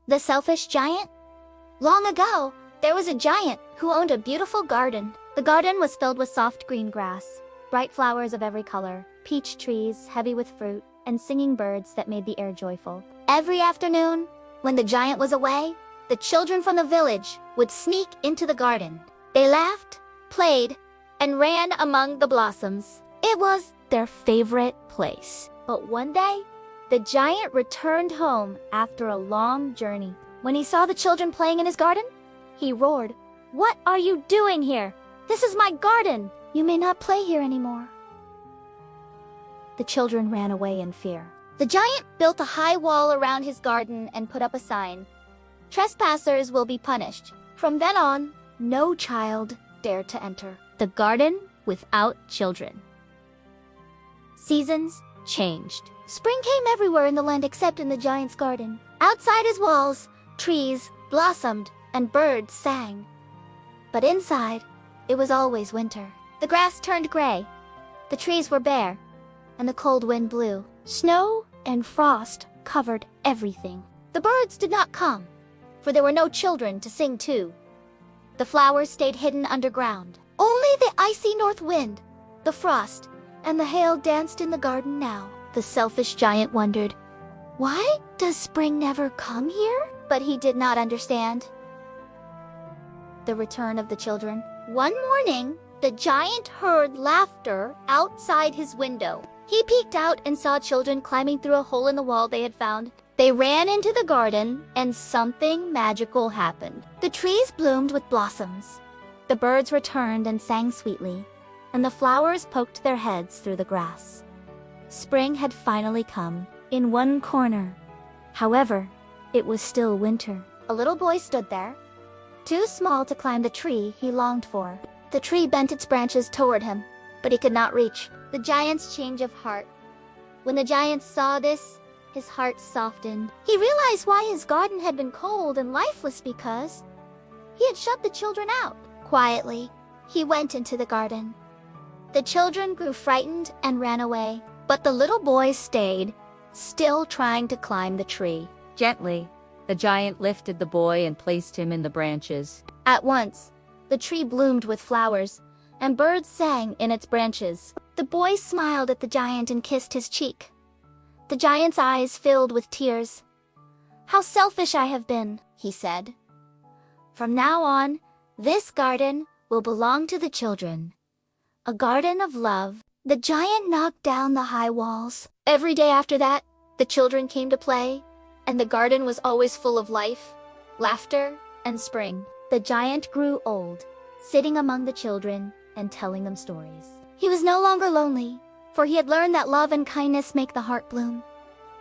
The selfish giant? Long ago, there was a giant who owned a beautiful garden. The garden was filled with soft green grass, bright flowers of every color, peach trees heavy with fruit, and singing birds that made the air joyful. Every afternoon, when the giant was away, the children from the village would sneak into the garden. They laughed, played, and ran among the blossoms. It was their favorite place. But one day, the giant returned home after a long journey. When he saw the children playing in his garden, he roared, "What are you doing here? This is my garden! You may not play here anymore." The children ran away in fear. The giant built a high wall around his garden and put up a sign. "Trespassers will be punished. From then on, no child dared to enter the garden without children." Seasons changed. Spring came everywhere in the land except in the giant's garden. Outside his walls, trees blossomed and birds sang. But inside, it was always winter. The grass turned gray, the trees were bare, and the cold wind blew. Snow and frost covered everything. The birds did not come, for there were no children to sing to. The flowers stayed hidden underground. Only the icy north wind, the frost, and the hail danced in the garden now. The selfish giant wondered, why does spring never come here? But he did not understand the return of the children. One morning, the giant heard laughter outside his window. He peeked out and saw children climbing through a hole in the wall they had found. They ran into the garden, and something magical happened. The trees bloomed with blossoms. The birds returned and sang sweetly, and the flowers poked their heads through the grass. Spring had finally come in one corner. However, it was still winter. A little boy stood there, too small to climb the tree he longed for. The tree bent its branches toward him, but he could not reach. The giant's change of heart. When the giant saw this, his heart softened. He realized why his garden had been cold and lifeless because he had shut the children out. Quietly, he went into the garden. The children grew frightened and ran away, but the little boy stayed, still trying to climb the tree. Gently, the giant lifted the boy and placed him in the branches. At once, the tree bloomed with flowers, and birds sang in its branches. The boy smiled at the giant and kissed his cheek. The giant's eyes filled with tears. "How selfish I have been," he said. "From now on, this garden will belong to the children. A garden of love." The giant knocked down the high walls. Every day after that, the children came to play, and the garden was always full of life, laughter, and spring. The giant grew old, sitting among the children and telling them stories. He was no longer lonely, for he had learned that love and kindness make the heart bloom,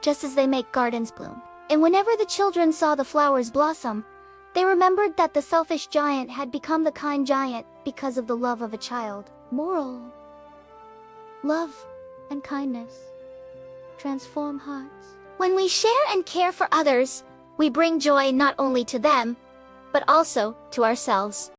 just as they make gardens bloom. And whenever the children saw the flowers blossom, they remembered that the selfish giant had become the kind giant because of the love of a child. Moral: love and kindness transform hearts. When we share and care for others, we bring joy not only to them, but also to ourselves.